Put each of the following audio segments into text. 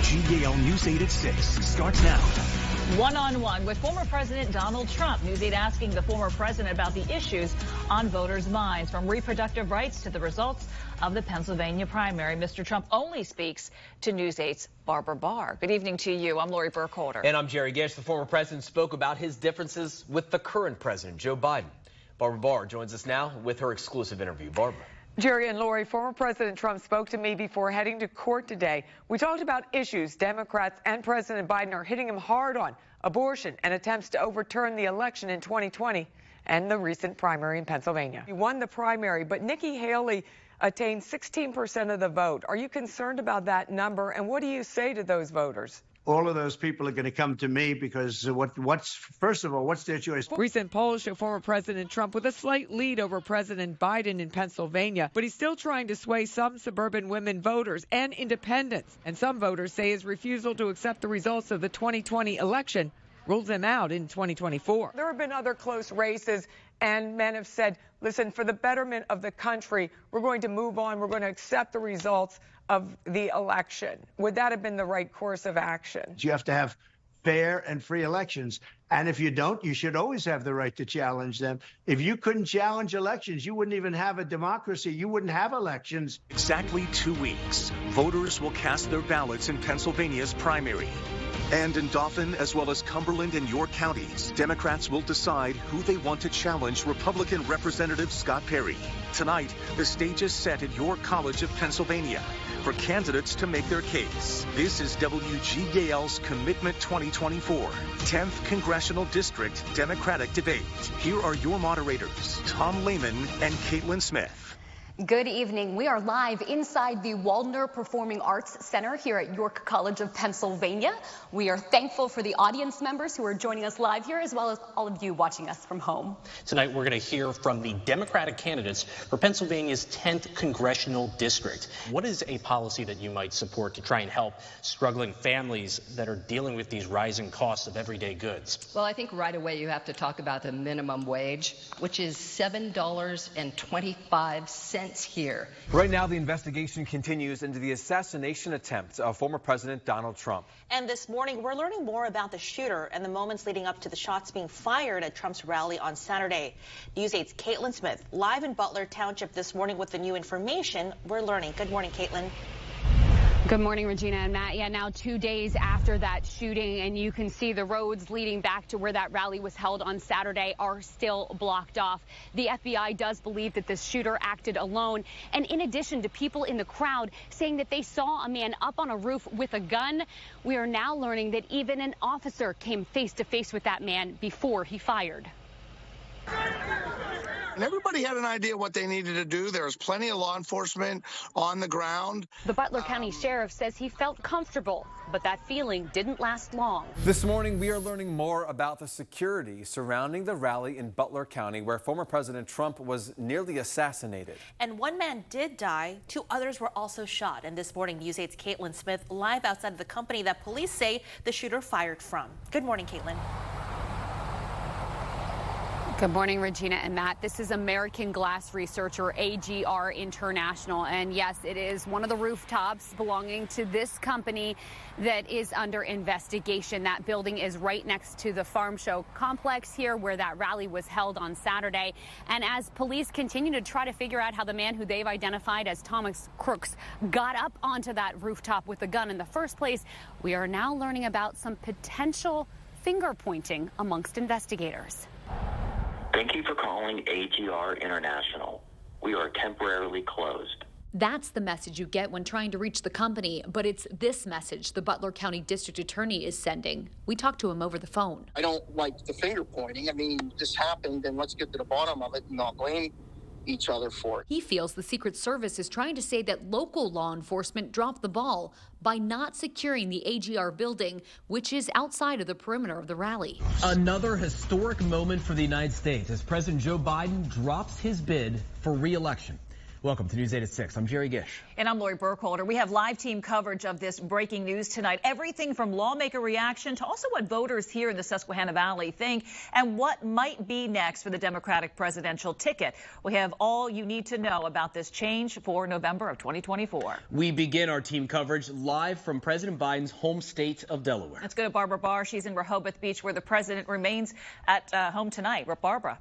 WGAL News 8 at 6 starts now. One-on-one with former President Donald Trump. News 8 asking the former president about the issues on voters' minds, from reproductive rights to the results of the Pennsylvania primary. Mr. Trump only speaks to News 8's Barbara Barr. Good evening to you. I'm Lori Burkholder. And I'm Jerry Gish. The former president spoke about his differences with the current president, Joe Biden. Barbara Barr joins us now with her exclusive interview. Barbara. Jerry and Lori, former President Trump spoke to me before heading to court today. We talked about issues Democrats and President Biden are hitting him hard on: abortion and attempts to overturn the election in 2020 and the recent primary in Pennsylvania. He won the primary, but Nikki Haley attained 16% of the vote. Are you concerned about that number, and what do you say to those voters? All of those people are going to come to me because first of all, what's their choice? Recent polls show former President Trump with a slight lead over President Biden in Pennsylvania, but he's still trying to sway some suburban women voters and independents. And some voters say his refusal to accept the results of the 2020 election rules him out in 2024. There have been other close races, and men have said, listen, for the betterment of the country, we're going to move on. We're going to accept the results of the election. Would that have been the right course of action? You have to have fair and free elections. And if you don't, you should always have the right to challenge them. If you couldn't challenge elections, you wouldn't even have a democracy. You wouldn't have elections. Exactly 2 weeks, voters will cast their ballots in Pennsylvania's primary. And in Dauphin, as well as Cumberland and York counties, Democrats will decide who they want to challenge Republican Representative Scott Perry. Tonight, the stage is set at York College of Pennsylvania for candidates to make their case. This is WGAL's Commitment 2024, 10th Congressional District Democratic Debate. Here are your moderators, Tom Lehman and Caitlin Smith. Good evening. We are live inside the Waldner Performing Arts Center here at York College of Pennsylvania. We are thankful for the audience members who are joining us live here, as well as all of you watching us from home. Tonight, we're going to hear from the Democratic candidates for Pennsylvania's 10th Congressional District. What is a policy that you might support to try and help struggling families that are dealing with these rising costs of everyday goods? Well, I think right away you have to talk about the minimum wage, which is $7.25 here. Right now, the investigation continues into the assassination attempt of former President Donald Trump. And this morning, we're learning more about the shooter and the moments leading up to the shots being fired at Trump's rally on Saturday. News 8's Caitlin Smith, live in Butler Township this morning with the new information we're learning. Good morning, Caitlin. Good morning, Regina and Matt. Yeah, now 2 days after that shooting, and you can see the roads leading back to where that rally was held on Saturday are still blocked off. The FBI does believe that this shooter acted alone. And in addition to people in the crowd saying that they saw a man up on a roof with a gun, we are now learning that even an officer came face to face with that man before he fired. And everybody had an idea what they needed to do. There was plenty of law enforcement on the ground. The Butler County Sheriff says he felt comfortable, but that feeling didn't last long. This morning, we are learning more about the security surrounding the rally in Butler County, where former President Trump was nearly assassinated. And one man did die. 2 others were also shot. And this morning, News 8's Caitlin Smith live outside of the company that police say the shooter fired from. Good morning, Caitlin. Good morning, Regina and Matt. This is American Glass Researcher, AGR International. And yes, it is one of the rooftops belonging to this company that is under investigation. That building is right next to the farm show complex here where that rally was held on Saturday. And as police continue to try to figure out how the man who they've identified as Thomas Crooks got up onto that rooftop with a gun in the first place, we are now learning about some potential finger pointing amongst investigators. Thank you for calling AGR International. We are temporarily closed. That's the message you get when trying to reach the company, but it's this message the Butler County District Attorney is sending. We talked to him over the phone. I don't like the finger pointing. I mean, this happened, and let's get to the bottom of it and not blame each other for it. He feels the Secret Service is trying to say that local law enforcement dropped the ball by not securing the AGR building, which is outside of the perimeter of the rally. Another historic moment for the United States as President Joe Biden drops his bid for re-election. Welcome to News 8 at 6. I'm Jerry Gish. And I'm Lori Burkholder. We have live team coverage of this breaking news tonight. Everything from lawmaker reaction to also what voters here in the Susquehanna Valley think and what might be next for the Democratic presidential ticket. We have all you need to know about this change for November of 2024. We begin our team coverage live from President Biden's home state of Delaware. Let's go to Barbara Barr. She's in Rehoboth Beach, where the president remains at home tonight. Barbara.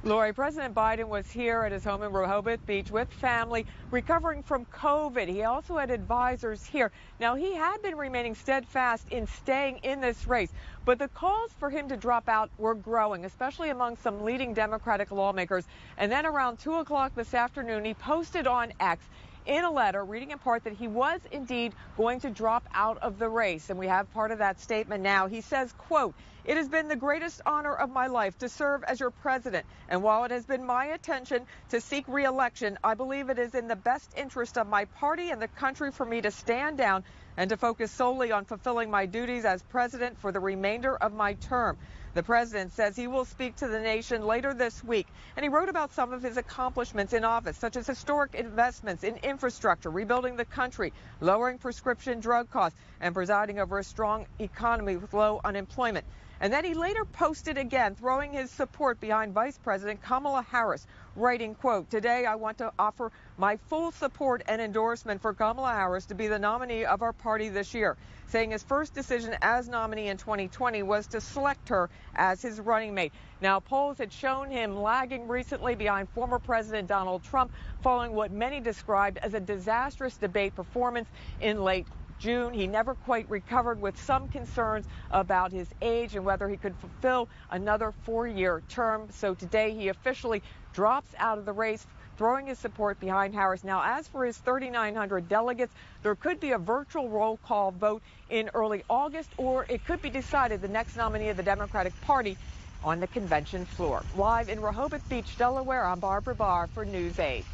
Lori, President Biden was here at his home in Rehoboth Beach with family recovering from COVID. He also had advisors here. Now, he had been remaining steadfast in staying in this race, but the calls for him to drop out were growing, especially among some leading Democratic lawmakers. And then around 2 o'clock this afternoon, he posted on X in a letter, reading in part, that he was indeed going to drop out of the race. And we have part of that statement now. He says, quote, "It has been the greatest honor of my life to serve as your president. And while it has been my intention to seek re-election, I believe it is in the best interest of my party and the country for me to stand down and to focus solely on fulfilling my duties as president for the remainder of my term." The president says he will speak to the nation later this week, and he wrote about some of his accomplishments in office, such as historic investments in infrastructure, rebuilding the country, lowering prescription drug costs, and presiding over a strong economy with low unemployment. And then he later posted again, throwing his support behind Vice President Kamala Harris, writing, quote, "Today I want to offer my full support and endorsement for Kamala Harris to be the nominee of our party this year," saying his first decision as nominee in 2020 was to select her as his running mate. Now, polls had shown him lagging recently behind former President Donald Trump following what many described as a disastrous debate performance in late June. He never quite recovered, with some concerns about his age and whether he could fulfill another 4-year term. So today he officially drops out of the race, throwing his support behind Harris. Now, as for his 3,900 delegates, there could be a virtual roll call vote in early August, or it could be decided the next nominee of the Democratic Party on the convention floor. Live in Rehoboth Beach, Delaware, I'm Barbara Barr for News 8.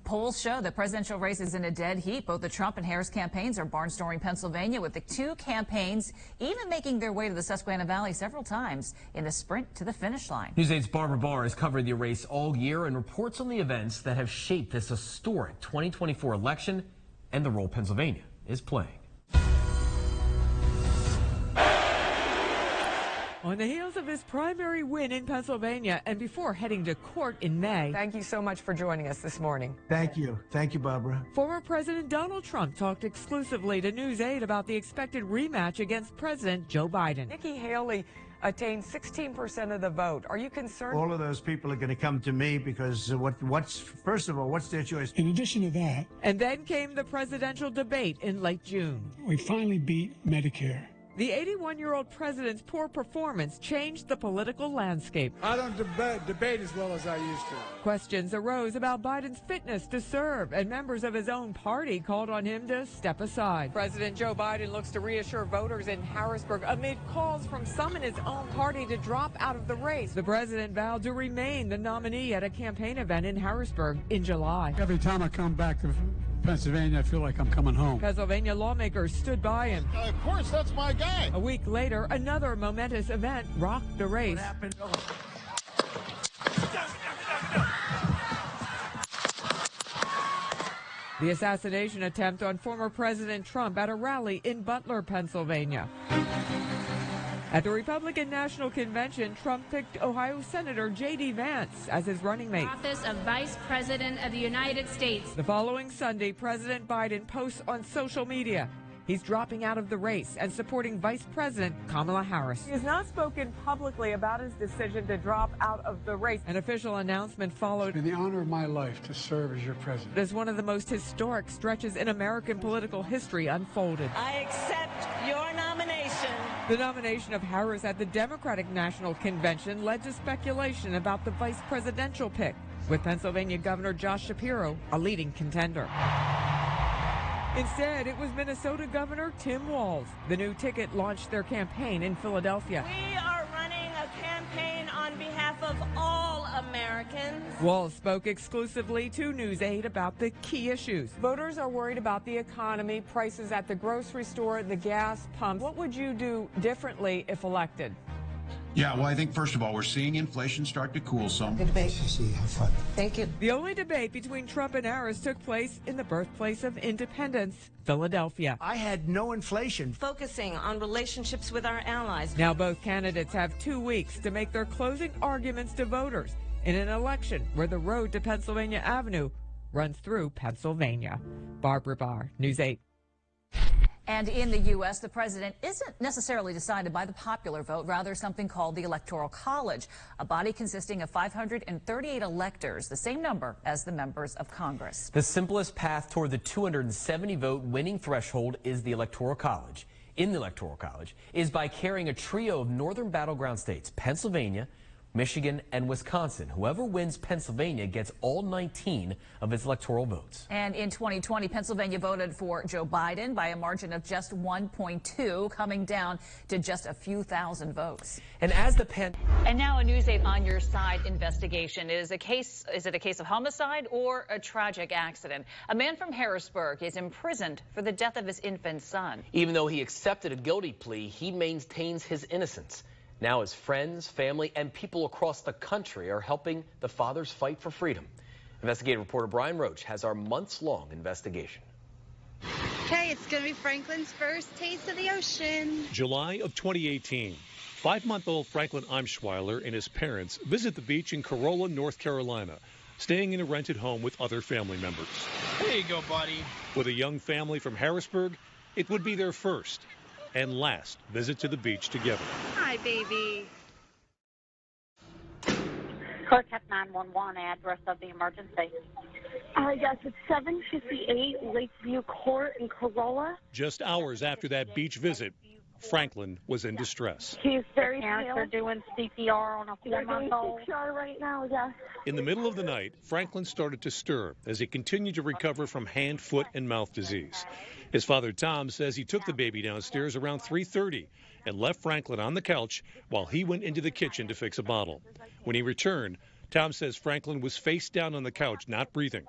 Polls show the presidential race is in a dead heat. Both the Trump and Harris campaigns are barnstorming Pennsylvania, with the two campaigns even making their way to the Susquehanna Valley several times in the sprint to the finish line. News 8's Barbara Barr has covered the race all year and reports on the events that have shaped this historic 2024 election and the role Pennsylvania is playing. On the heels of his primary win in Pennsylvania and before heading to court in May. Thank you so much for joining us this morning. Thank you. Thank you, Barbara. Former President Donald Trump talked exclusively to News 8 about the expected rematch against President Joe Biden. Nikki Haley attained 16% of the vote. Are you concerned? All of those people are going to come to me because first of all, what's their choice? In addition to that. And then came the presidential debate in late June. We finally beat Medicare. The 81-year-old president's poor performance changed the political landscape. I don't debate as well as I used to. Questions arose about Biden's fitness to serve, and members of his own party called on him to step aside. President Joe Biden looks to reassure voters in Harrisburg amid calls from some in his own party to drop out of the race. The president vowed to remain the nominee at a campaign event in Harrisburg in July. Every time I come back to Pennsylvania, I feel like I'm coming home. Pennsylvania lawmakers stood by him. Of course, that's my guy. A week later, another momentous event rocked the race. What happened? The assassination attempt on former President Trump at a rally in Butler, Pennsylvania. At the Republican National Convention, Trump picked Ohio Senator J.D. Vance as his running mate. Office of Vice President of the United States. The following Sunday, President Biden posts on social media he's dropping out of the race and supporting Vice President Kamala Harris. He has not spoken publicly about his decision to drop out of the race. An official announcement followed. It's been the honor of my life to serve as your president. As one of the most historic stretches in American political history unfolded. I accept your nomination. The nomination of Harris at the Democratic National Convention led to speculation about the vice presidential pick, with Pennsylvania Governor Josh Shapiro a leading contender. Instead, it was Minnesota Governor Tim Walz. The new ticket launched their campaign in Philadelphia. We are running a campaign on behalf of all Americans. Walz spoke exclusively to News 8 about the key issues. Voters are worried about the economy, prices at the grocery store, the gas pump. What would you do differently if elected? Yeah, well, I think, first of all, we're seeing inflation start to cool some. Good debate. See, have fun. Thank you. The only debate between Trump and Harris took place in the birthplace of independence, Philadelphia. I had no inflation. Focusing on relationships with our allies. Now both candidates have 2 weeks to make their closing arguments to voters in an election where the road to Pennsylvania Avenue runs through Pennsylvania. Barbara Barr, News 8. And in the U.S., the president isn't necessarily decided by the popular vote, rather something called the Electoral College, a body consisting of 538 electors, the same number as the members of Congress. The simplest path toward the 270-vote winning threshold is the Electoral College. In the Electoral College is by carrying a trio of northern battleground states, Pennsylvania, Michigan, and Wisconsin. Whoever wins Pennsylvania gets all 19 of its electoral votes. And in 2020, Pennsylvania voted for Joe Biden by a margin of just 1.2, coming down to just a few thousand votes. And as the And now a News 8 On Your Side investigation. Is it a case of homicide or a tragic accident? A man from Harrisburg is imprisoned for the death of his infant son. Even though he accepted a guilty plea, he maintains his innocence. Now his friends, family, and people across the country are helping the father's fight for freedom. Investigative reporter Brian Roach has our months-long investigation. Okay, it's going to be Franklin's first taste of the ocean. July of 2018. 5-month-old Franklin Eimschweiler and his parents visit the beach in Corolla, North Carolina, staying in a rented home with other family members. There you go, buddy. With a young family from Harrisburg, it would be their first and last visit to the beach together. Hi, baby. Contact 911, address of the emergency. Yes, it's 758 Lakeview Court in Corolla. Just hours after that beach visit, Franklin was in distress. He's very Parents pale. are doing CPR on a They're doing 4-month-old. CPR right now, yes. In the middle of the night, Franklin started to stir as he continued to recover from hand, foot, and mouth disease. His father, Tom, says he took the baby downstairs around 3:30 and left Franklin on the couch while he went into the kitchen to fix a bottle. When he returned, Tom says Franklin was face down on the couch, not breathing.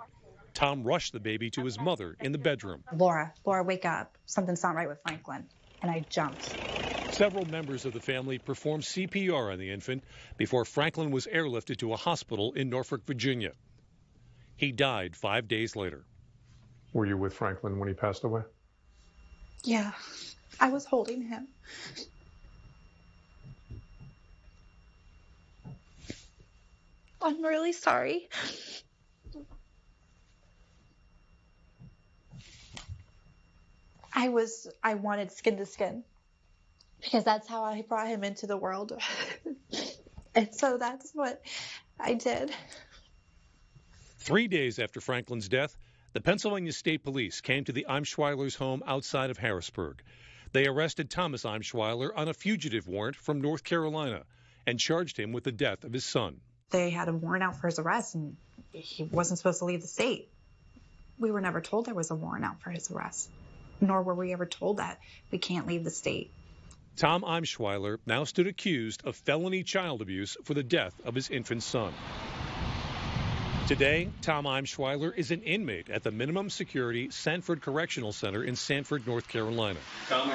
Tom rushed the baby to his mother in the bedroom. Laura, wake up. Something's not right with Franklin. And I jumped. Several members of the family performed CPR on the infant before Franklin was airlifted to a hospital in Norfolk, Virginia. He died 5 days later. Were you with Franklin when he passed away? Yeah, I was holding him. I'm really sorry. I wanted skin to skin because that's how I brought him into the world. And so that's what I did. 3 days after Franklin's death, the Pennsylvania State Police came to the Eimschweiler's home outside of Harrisburg. They arrested Thomas Eimschweiler on a fugitive warrant from North Carolina and charged him with the death of his son. They had a warrant out for his arrest, and he wasn't supposed to leave the state. We were never told there was a warrant out for his arrest, nor were we ever told that we can't leave the state. Tom Eimschweiler now stood accused of felony child abuse for the death of his infant son. Today, Tom Eimschweiler is an inmate at the minimum security Sanford Correctional Center in Sanford, North Carolina. Tom,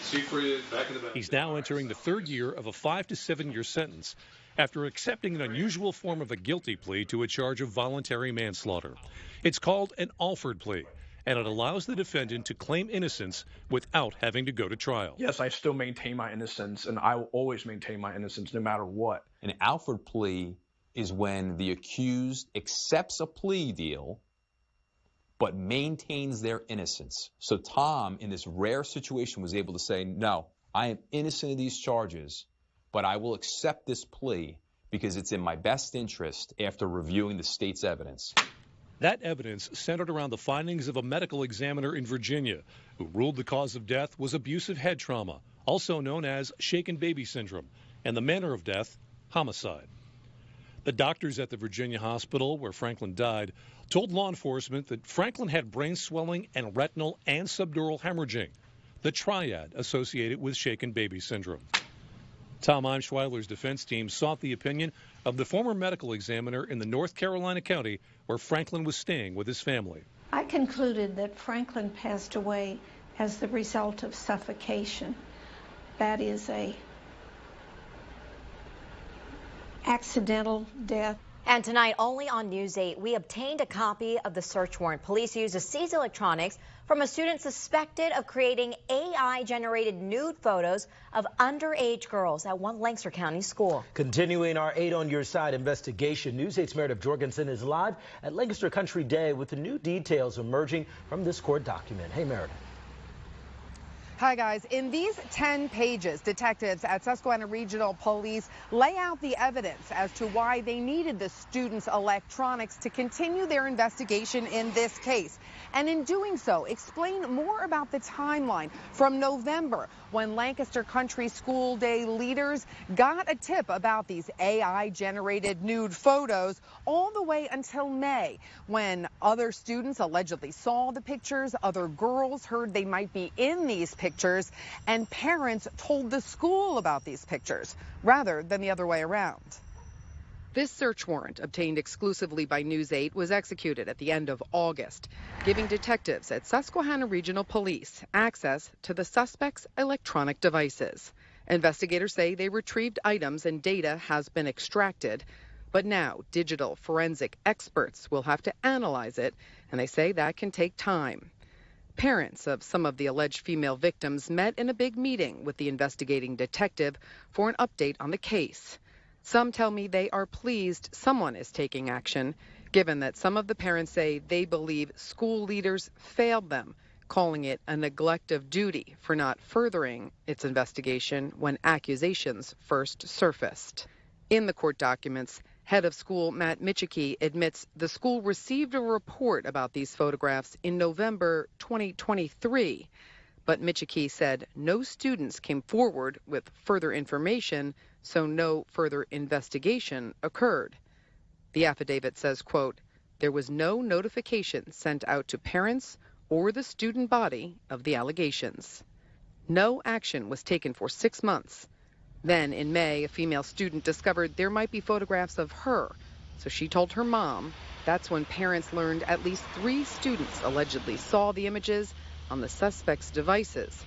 seat for you back in the back. He's now entering the third year of a 5 to 7 year sentence after accepting an unusual form of a guilty plea to a charge of voluntary manslaughter. It's called an Alford plea, and it allows the defendant to claim innocence without having to go to trial. Yes, I still maintain my innocence, and I will always maintain my innocence no matter what. An Alford plea is when the accused accepts a plea deal but maintains their innocence. So Tom, in this rare situation, was able to say, no, I am innocent of these charges, but I will accept this plea because it's in my best interest after reviewing the state's evidence. That evidence centered around the findings of a medical examiner in Virginia who ruled the cause of death was abusive head trauma, also known as shaken baby syndrome, and the manner of death, homicide. The doctors at the Virginia hospital where Franklin died told law enforcement that Franklin had brain swelling and retinal and subdural hemorrhaging, the triad associated with shaken baby syndrome. Tom Eimschweiler's defense team sought the opinion of the former medical examiner in the North Carolina county where Franklin was staying with his family. I concluded that Franklin passed away as the result of suffocation. That is a accidental death. And tonight, only on News 8, we obtained a copy of the search warrant. Police used to seize electronics from a student suspected of creating AI-generated nude photos of underage girls at one Lancaster County school. Continuing our 8 on Your Side investigation, News 8's Meredith Jorgensen is live at Lancaster Country Day with the new details emerging from this court document. Hey, Meredith. Hi, guys. In these 10 pages, detectives at Susquehanna Regional Police lay out the evidence as to why they needed the students' electronics to continue their investigation in this case. And in doing so, explain more about the timeline from November, when Lancaster Country School Day leaders got a tip about these AI-generated nude photos, all the way until May, when other students allegedly saw the pictures, other girls heard they might be in these pictures, and parents told the school about these pictures, rather than the other way around. This search warrant, obtained exclusively by News 8, was executed at the end of August, giving detectives at Susquehanna Regional Police access to the suspect's electronic devices. Investigators say they retrieved items and data has been extracted, but now digital forensic experts will have to analyze it, and they say that can take time. Parents of some of the alleged female victims met in a big meeting with the investigating detective for an update on the case. Some tell me they are pleased someone is taking action, given that some of the parents say they believe school leaders failed them, calling it a neglect of duty for not furthering its investigation when accusations first surfaced. In the court documents, head of school Matt Michicki admits the school received a report about these photographs in November 2023, but Michicki said no students came forward with further information, so no further investigation occurred. The affidavit says, quote, there was no notification sent out to parents or the student body of the allegations. No action was taken for 6 months. Then in May, a female student discovered there might be photographs of her, so she told her mom. That's when parents learned at least 3 students allegedly saw the images on the suspect's devices,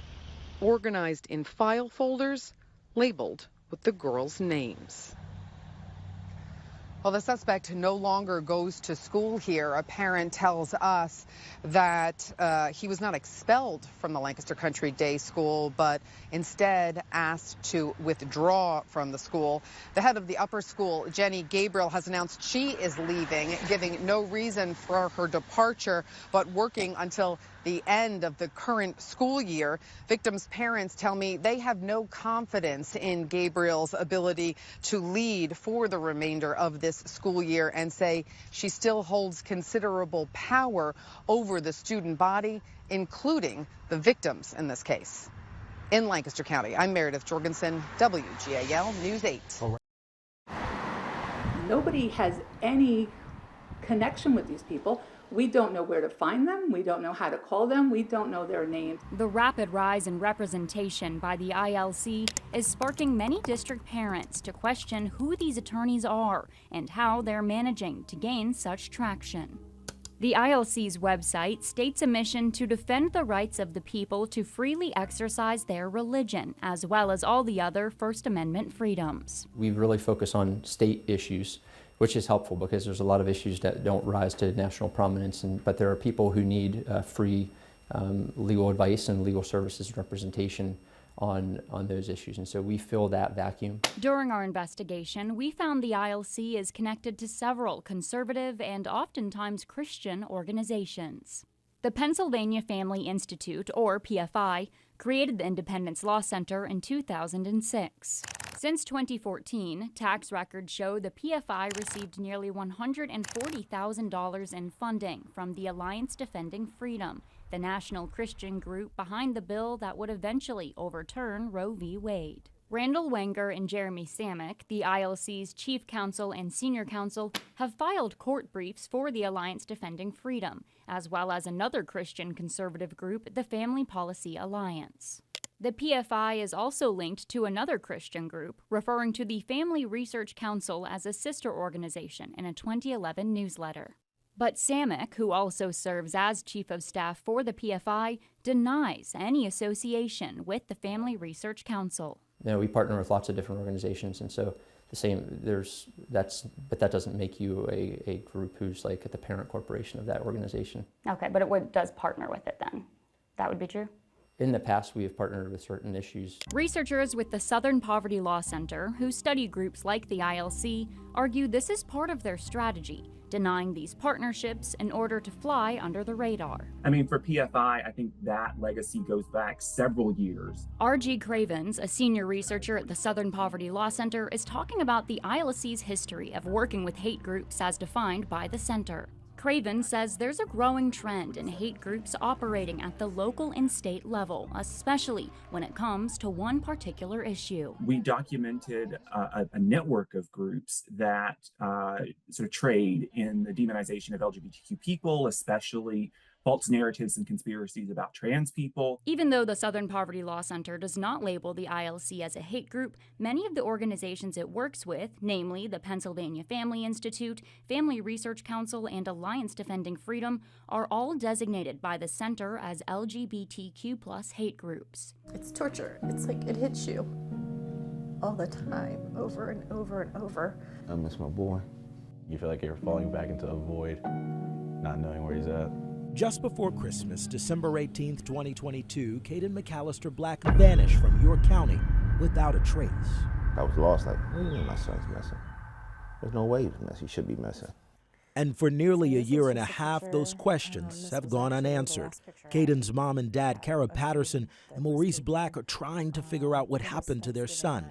organized in file folders labeled with the girls' names. Well, the suspect no longer goes to school here. A parent tells us that he was not expelled from the Lancaster Country Day School, but instead asked to withdraw from the school. The head of the upper school, Jenny Gabriel, has announced she is leaving, giving no reason for her departure, but working until the end of the current school year. Victims' parents tell me they have no confidence in Gabriel's ability to lead for the remainder of this school year and say she still holds considerable power over the student body, including the victims in this case. In Lancaster County, I'm Meredith Jorgensen, WGAL News 8. Nobody has any connection with these people. We don't know where to find them. We don't know how to call them. We don't know their names. The rapid rise in representation by the ILC is sparking many district parents to question who these attorneys are and how they're managing to gain such traction. The ILC's website states a mission to defend the rights of the people to freely exercise their religion, as well as all the other First Amendment freedoms. We really focus on state issues, which is helpful because there's a lot of issues that don't rise to national prominence, but there are people who need free legal advice and legal services and representation on those issues, and so we fill that vacuum. During our investigation, we found the ILC is connected to several conservative and oftentimes Christian organizations. The Pennsylvania Family Institute, or PFI, created the Independence Law Center in 2006. Since 2014, tax records show the PFI received nearly $140,000 in funding from the Alliance Defending Freedom, the national Christian group behind the bill that would eventually overturn Roe v. Wade. Randall Wenger and Jeremy Samick, the ILC's chief counsel and senior counsel, have filed court briefs for the Alliance Defending Freedom, as well as another Christian conservative group, the Family Policy Alliance. The PFI is also linked to another Christian group, referring to the Family Research Council as a sister organization in a 2011 newsletter. But Samick, who also serves as chief of staff for the PFI, denies any association with the Family Research Council. You know, we partner with lots of different organizations, and so the same. But that doesn't make you a group who's like at the parent corporation of that organization. Okay, but it does partner with it then. That would be true? In the past, we have partnered with certain issues. Researchers with the Southern Poverty Law Center, who study groups like the ILC, argue this is part of their strategy, denying these partnerships in order to fly under the radar. I mean, for PFI, I think that legacy goes back several years. R.G. Cravens, a senior researcher at the Southern Poverty Law Center, is talking about the ILC's history of working with hate groups as defined by the center. Craven says there's a growing trend in hate groups operating at the local and state level, especially when it comes to one particular issue. We documented a network of groups that sort of trade in the demonization of LGBTQ people, especially false narratives and conspiracies about trans people. Even though the Southern Poverty Law Center does not label the ILC as a hate group, many of the organizations it works with, namely the Pennsylvania Family Institute, Family Research Council, and Alliance Defending Freedom, are all designated by the center as LGBTQ+ hate groups. It's torture. It's like it hits you all the time, over and over and over. I miss my boy. You feel like you're falling back into a void, not knowing where he's at. Just before Christmas, December 18th, 2022, Caden McAllister Black vanished from York County without a trace. I was lost, like, what do you mean my son's missing? There's no way he was missing. He should be missing. And for nearly a year and a half, those questions have gone unanswered. Caden's mom and dad, Kara Patterson and Maurice Black, are trying to figure out what happened to their son.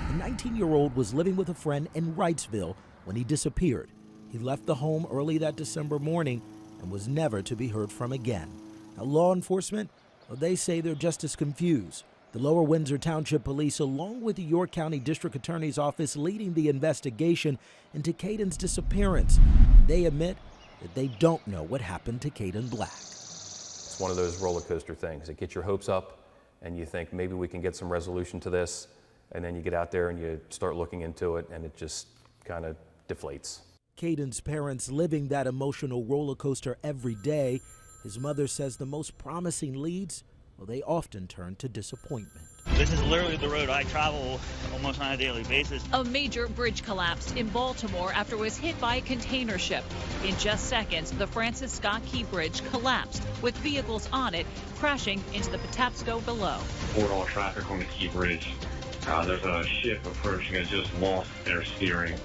The 19-year-old was living with a friend in Wrightsville when he disappeared. He left the home early that December morning and was never to be heard from again. Now, law enforcement, well, they say they're just as confused. The Lower Windsor Township Police, along with the York County District Attorney's Office, leading the investigation into Caden's disappearance. They admit that they don't know what happened to Caden Black. It's one of those roller coaster things that get your hopes up and you think maybe we can get some resolution to this, and then you get out there and you start looking into it and it just kind of deflates. Caden's parents living that emotional roller coaster every day. His mother says the most promising leads, well, they often turn to disappointment. This is literally the road I travel almost on a daily basis. A major bridge collapsed in Baltimore after it was hit by a container ship. In just seconds, the Francis Scott Key Bridge collapsed, with vehicles on it crashing into the Patapsco below. Report all traffic on the Key Bridge. There's a ship approaching that just lost their steering.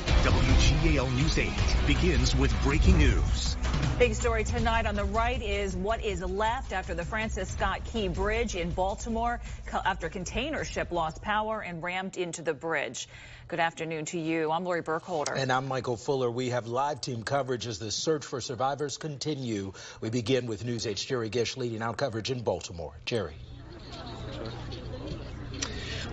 WGAL News 8 begins with breaking news. Big story tonight on the right is what is left after the Francis Scott Key Bridge in Baltimore after a container ship lost power and rammed into the bridge. Good afternoon to you. I'm Lori Burkholder. And I'm Michael Fuller. We have live team coverage as the search for survivors continue. We begin with News 8's Jerry Gish leading out coverage in Baltimore. Jerry.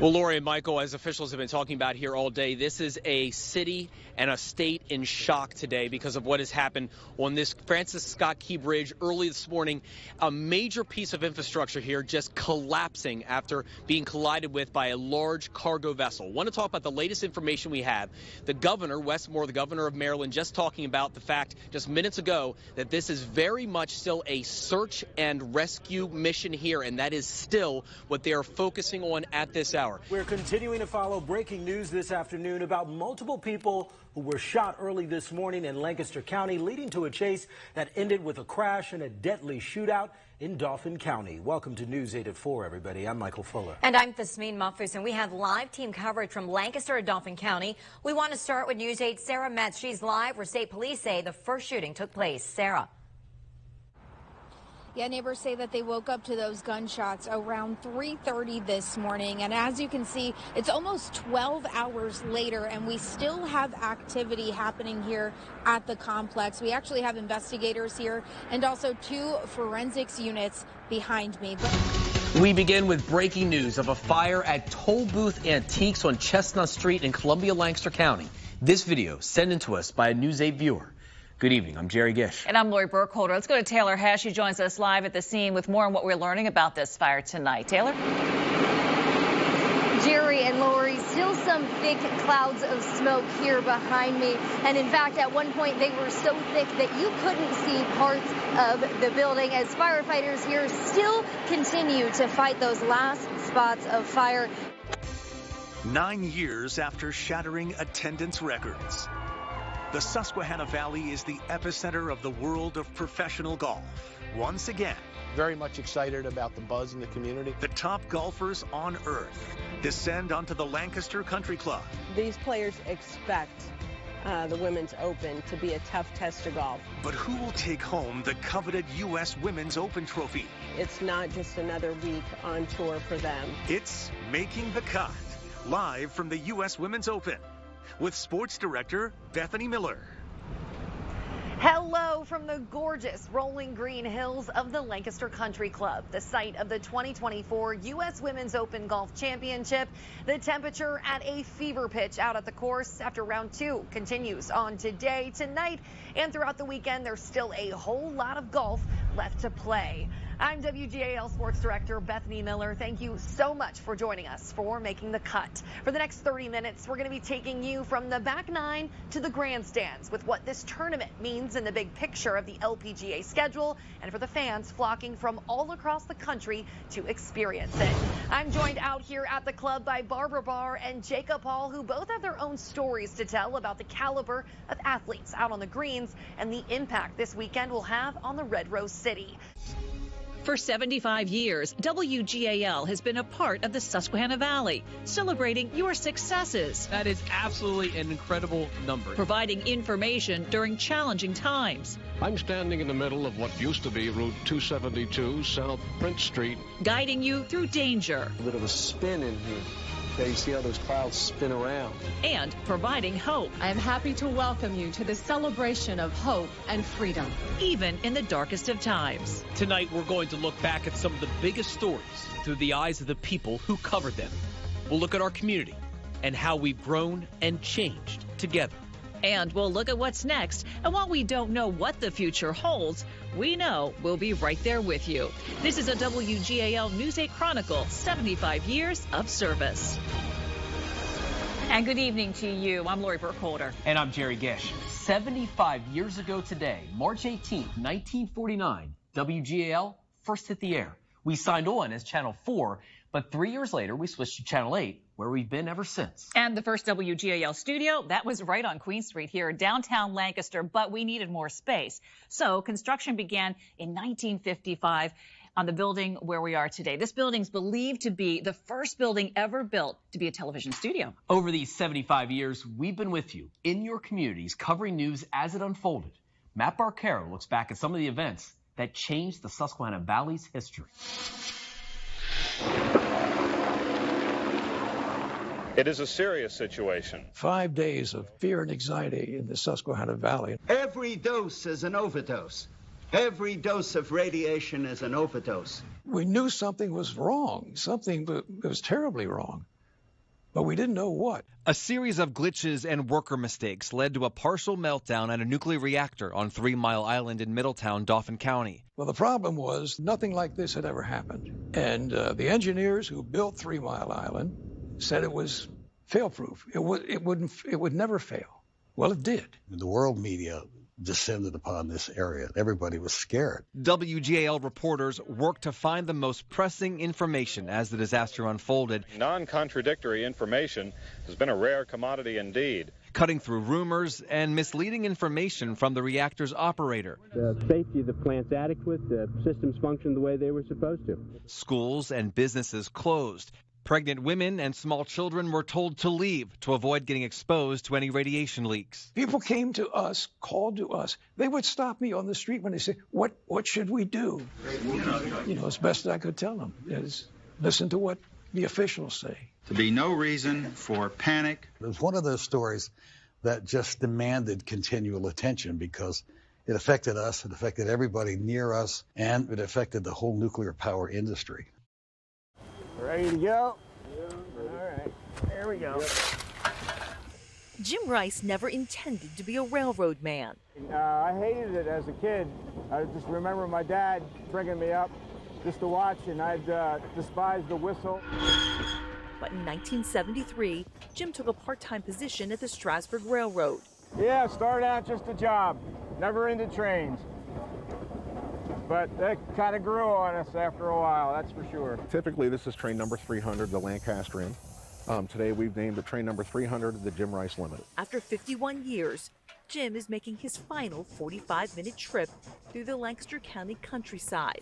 Well, Lori and Michael, as officials have been talking about here all day, this is a city and a state in shock today because of what has happened on this Francis Scott Key Bridge early this morning. A major piece of infrastructure here just collapsing after being collided with by a large cargo vessel. I want to talk about the latest information we have. The governor, Wes Moore, the governor of Maryland, just talking about the fact just minutes ago that this is very much still a search and rescue mission here, and that is still what they are focusing on at this hour. We're continuing to follow breaking news this afternoon about multiple people who were shot early this morning in Lancaster County, leading to a chase that ended with a crash and a deadly shootout in Dauphin County. Welcome to News 8 at 4, everybody. I'm Michael Fuller. And I'm Thasmeen Mahfouz, and we have live team coverage from Lancaster and Dauphin County. We want to start with News 8's Sarah Metz. She's live where state police say the first shooting took place. Sarah. Yeah, neighbors say that they woke up to those gunshots around 3:30 this morning. And as you can see, it's almost 12 hours later, and we still have activity happening here at the complex. We actually have investigators here and also 2 forensics units behind me. We begin with breaking news of a fire at Toll Booth Antiques on Chestnut Street in Columbia, Lancaster County. This video sent in to us by a News 8 viewer. Good evening. I'm Jerry Gish. And I'm Lori Burkholder. Let's go to Taylor Hess. She joins us live at the scene with more on what we're learning about this fire tonight. Taylor? Jerry and Lori, still some thick clouds of smoke here behind me. And in fact, at one point, they were so thick that you couldn't see parts of the building as firefighters here still continue to fight those last spots of fire. 9 years after shattering attendance records, the Susquehanna Valley is the epicenter of the world of professional golf. Once again, very much excited about the buzz in the community. The top golfers on earth descend onto the Lancaster Country Club. These players expect the Women's Open to be a tough test of golf. But who will take home the coveted U.S. Women's Open trophy? It's not just another week on tour for them. It's Making the Cut, live from the U.S. Women's Open, with sports director Bethany Miller. Hello from the gorgeous rolling green hills of the Lancaster Country Club, the site of the 2024 U.S. Women's Open Golf Championship. The temperature at a fever pitch out at the course after round 2 continues on today, tonight, and throughout the weekend. There's still a whole lot of golf left to play. I'm WGAL Sports Director Bethany Miller. Thank you so much for joining us for Making the Cut. For the next 30 minutes, we're going to be taking you from the back nine to the grandstands with what this tournament means in the big picture of the LPGA schedule and for the fans flocking from all across the country to experience it. I'm joined out here at the club by Barbara Barr and Jacob Hall, who both have their own stories to tell about the caliber of athletes out on the greens and the impact this weekend will have on the Red Rose City. For 75 years, WGAL has been a part of the Susquehanna Valley, celebrating your successes. That is absolutely an incredible number. Providing information during challenging times. I'm standing in the middle of what used to be Route 272 South Prince Street. Guiding you through danger. A bit of a spin in here. Okay, you see how those clouds spin around. And providing hope. I am happy to welcome you to the celebration of hope and freedom. Even in the darkest of times. Tonight, we're going to look back at some of the biggest stories through the eyes of the people who covered them. We'll look at our community and how we've grown and changed together. And we'll look at what's next. And while we don't know what the future holds, we know we'll be right there with you. This is a WGAL News 8 Chronicle, 75 years of service. And good evening to you. I'm Lori Burkholder. And I'm Jerry Gish. 75 years ago today, March 18th, 1949, WGAL first hit the air. We signed on as Channel 4, but 3 years later, we switched to Channel 8, where we've been ever since. And the first WGAL studio, that was right on Queen Street here in downtown Lancaster, but we needed more space. So construction began in 1955 on the building where we are today. This building's believed to be the first building ever built to be a television studio. Over these 75 years, we've been with you in your communities, covering news as it unfolded. Matt Barcaro looks back at some of the events that changed the Susquehanna Valley's history. It is a serious situation. 5 days of fear and anxiety in the Susquehanna Valley. Every dose is an overdose. Every dose of radiation is an overdose. We knew something was wrong, something that was terribly wrong, but we didn't know what. A series of glitches and worker mistakes led to a partial meltdown at a nuclear reactor on 3 Mile Island in Middletown, Dauphin County. Well, the problem was nothing like this had ever happened. And the engineers who built 3 Mile Island said it was fail-proof. It would never fail. Well, it did. The world media descended upon this area. Everybody was scared. WGAL reporters worked to find the most pressing information as the disaster unfolded. Non-contradictory information has been a rare commodity indeed. Cutting through rumors and misleading information from the reactor's operator. The safety of the plant's adequate. The systems functioned the way they were supposed to. Schools and businesses closed. Pregnant women and small children were told to leave to avoid getting exposed to any radiation leaks. People came to us, called to us. They would stop me on the street when they say, what should we do? You know, as best I could tell them is listen to what the officials say. To be no reason for panic. It was one of those stories that just demanded continual attention because it affected us, it affected everybody near us, and it affected the whole nuclear power industry. Ready to go? All right, there we go. Jim Rice never intended to be a railroad man. I hated it as a kid. I just remember my dad bringing me up just to watch, and I'd despise the whistle. But in 1973, Jim took a part-time position at the Strasburg Railroad. Yeah, started out just a job, never into trains. But that kind of grew on us after a while, that's for sure. Typically, this is train number 300, the Lancastrian. Today we've named the train number 300 the Jim Rice Limited. After 51 years, Jim is making his final 45-minute trip through the Lancaster County countryside.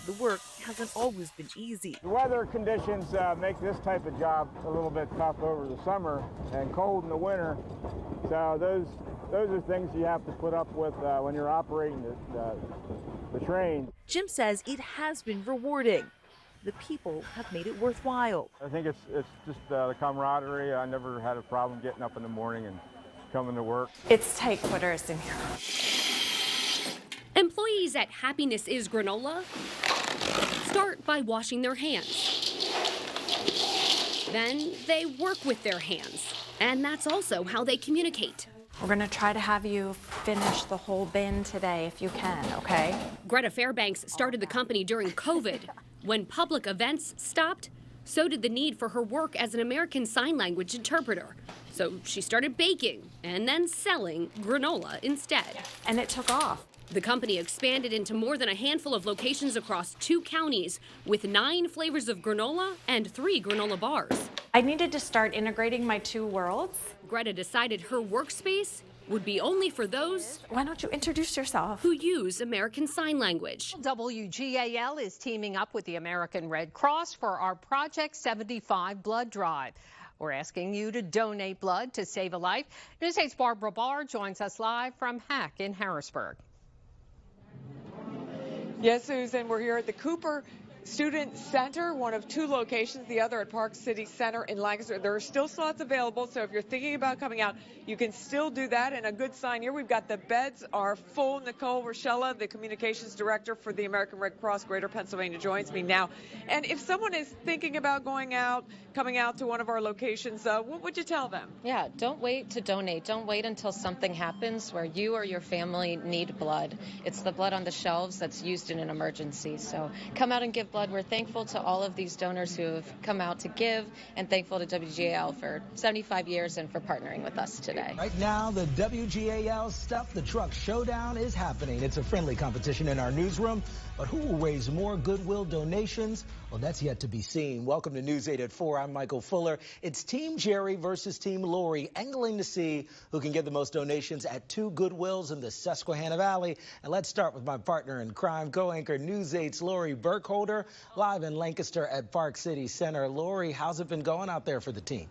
The work hasn't always been easy. The weather conditions make this type of job a little bit tough over the summer and cold in the winter. So those are things you have to put up with when you're operating the train. Jim says it has been rewarding. The people have made it worthwhile. I think it's just the camaraderie. I never had a problem getting up in the morning and coming to work. It's tight quarters in here. Employees at Happiness is Granola start by washing their hands. Then they work with their hands, and that's also how they communicate. We're gonna try to have you finish the whole bin today if you can, okay? Greta Fairbanks started the company during COVID. When public events stopped, so did the need for her work as an American Sign Language interpreter. So she started baking and then selling granola instead. And it took off. The company expanded into more than a handful of locations across 2 counties with 9 flavors of granola and 3 granola bars. I needed to start integrating my 2 worlds. Greta decided her workspace would be only for those. Why don't you introduce yourself? Who use American Sign Language. WGAL is teaming up with the American Red Cross for our Project 75 blood drive. We're asking you to donate blood to save a life. News 8's Barbara Barr joins us live from HAC in Harrisburg. Yes, Susan, we're here at the Cooper Student Center, one of 2 locations, the other at Park City Center in Lancaster. There are still slots available, so if you're thinking about coming out, you can still do that. And a good sign here, we've got the beds are full. Nicole Rochella, the communications director for the American Red Cross Greater Pennsylvania, joins me now. And if someone is thinking about coming out to one of our locations, what would you tell them? Yeah, don't wait to donate. Don't wait until something happens where you or your family need blood. It's the blood on the shelves that's used in an emergency. So come out and give blood. We're thankful to all of these donors who have come out to give, and thankful to WGAL for 75 years and for partnering with us today. Right now, the WGAL Stuff the Truck Showdown is happening. It's a friendly competition in our newsroom, but who will raise more goodwill donations? Well, that's yet to be seen. Welcome to News 8 at 4. I'm Michael Fuller. It's Team Jerry versus Team Lori, angling to see who can give the most donations at 2 Goodwills in the Susquehanna Valley. And let's start with my partner in crime, co-anchor News 8's Lori Burkholder, live in Lancaster at Park City Center. Lori, how's it been going out there for the team?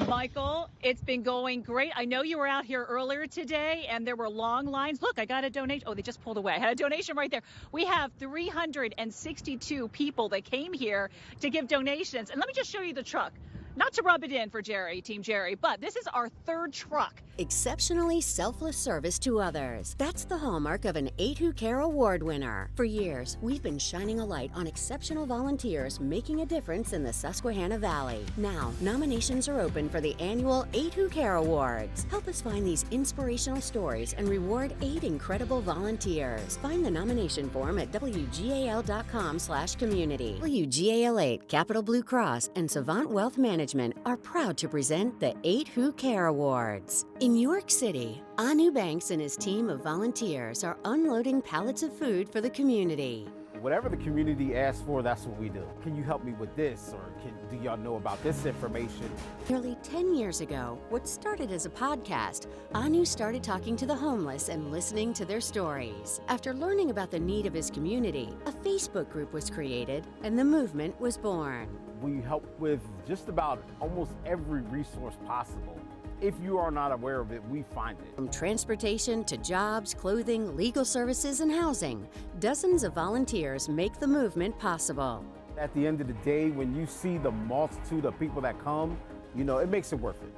Michael, it's been going great. I know you were out here earlier today and there were long lines. Look, I got a donation. Oh, they just pulled away. I had a donation right there. We have 362 people that came here to give donations. And let me just show you the truck. Not to rub it in for Jerry, Team Jerry, but this is our 3rd truck. Exceptionally selfless service to others. That's the hallmark of an 8 Who Care Award winner. For years, we've been shining a light on exceptional volunteers making a difference in the Susquehanna Valley. Now, nominations are open for the annual 8 Who Care Awards. Help us find these inspirational stories and reward 8 incredible volunteers. Find the nomination form at WGAL.com/community. WGAL 8, Capital Blue Cross, and Savant Wealth Management are proud to present the 8 Who Care Awards. In York City, Anu Banks and his team of volunteers are unloading pallets of food for the community. Whatever the community asks for, that's what we do. Can you help me with this? Or do y'all know about this information? Nearly 10 years ago, what started as a podcast, Anu started talking to the homeless and listening to their stories. After learning about the need of his community, a Facebook group was created and the movement was born. We help with just about almost every resource possible. If you are not aware of it, we find it. From transportation to jobs, clothing, legal services, and housing, dozens of volunteers make the movement possible. At the end of the day, when you see the multitude of people that come, you know, it makes it worth it.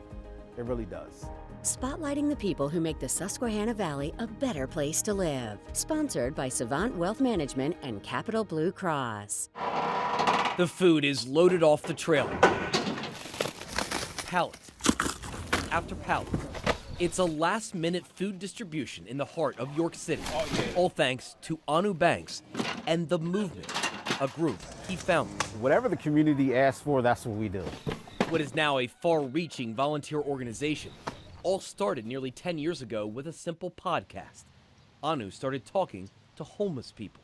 It really does. Spotlighting the people who make the Susquehanna Valley a better place to live. Sponsored by Savant Wealth Management and Capital Blue Cross. The food is loaded off the trailer. Pallet after pallet. It's a last-minute food distribution in the heart of York City. All thanks to Anu Banks and The Movement, a group he founded. Whatever the community asks for, that's what we do. What is now a far-reaching volunteer organization all started nearly 10 years ago with a simple podcast. Anu started talking to homeless people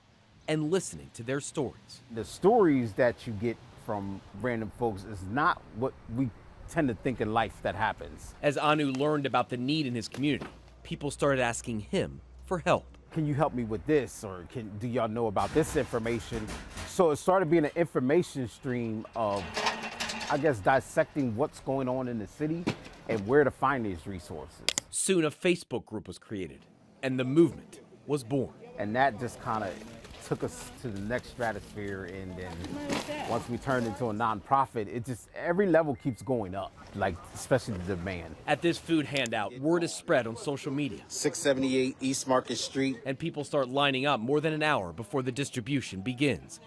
and listening to their stories. The stories that you get from random folks is not what we tend to think in life that happens. As Anu learned about the need in his community, people started asking him for help. Can you help me with this? Or do y'all know about this information? So it started being an information stream of, I guess, dissecting what's going on in the city and where to find these resources. Soon a Facebook group was created and the movement was born. And that just kind of took us to the next stratosphere, and then once we turned into a nonprofit, it just, every level keeps going up, like especially the demand. At this food handout, word is spread on social media. 678 East Market Street. And people start lining up more than an hour before the distribution begins.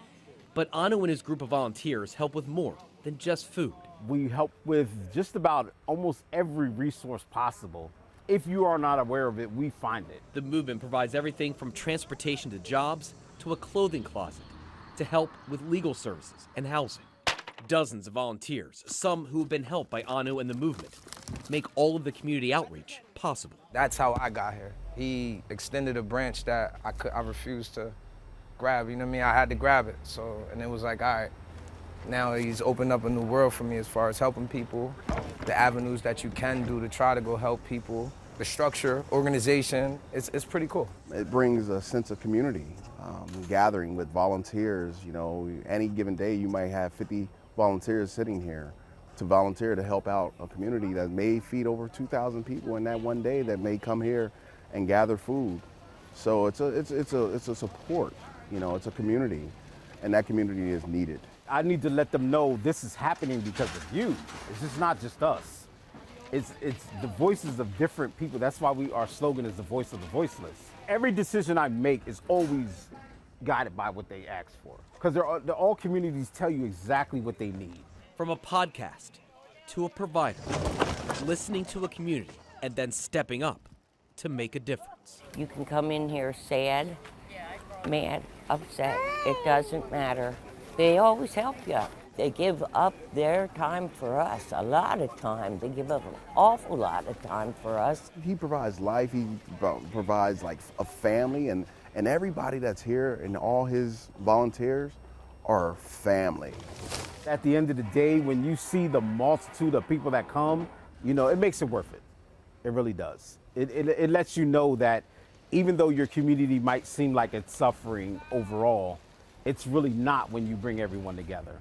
But Anu and his group of volunteers help with more than just food. We help with just about almost every resource possible. If you are not aware of it, we find it. The movement provides everything from transportation to jobs to a clothing closet to help with legal services and housing. Dozens of volunteers, some who have been helped by Anu and the movement, make all of the community outreach possible. That's how I got here. He extended a branch that I refused to grab, you know what I mean? I had to grab it, and it was like, all right, now he's opened up a new world for me as far as helping people, the avenues that you can do to try to go help people, the structure, organization, it's pretty cool. It brings a sense of community, gathering with volunteers. You know, any given day you might have 50 volunteers sitting here to volunteer to help out a community that may feed over 2,000 people in that one day that may come here and gather food. So it's a support, you know, it's a community, and that community is needed. I need to let them know this is happening because of you. It's just not just us. It's the voices of different people. That's why our slogan is the voice of the voiceless. Every decision I make is always guided by what they ask for. Because all communities tell you exactly what they need. From a podcast to a provider, listening to a community and then stepping up to make a difference. You can come in here sad, mad, upset. It doesn't matter. They always help you. They give up their time for us, a lot of time. They give up an awful lot of time for us. He provides life, he provides like a family, and everybody that's here and all his volunteers are family. At the end of the day, when you see the multitude of people that come, you know, it makes it worth it. It really does. It lets you know that even though your community might seem like it's suffering overall, it's really not when you bring everyone together.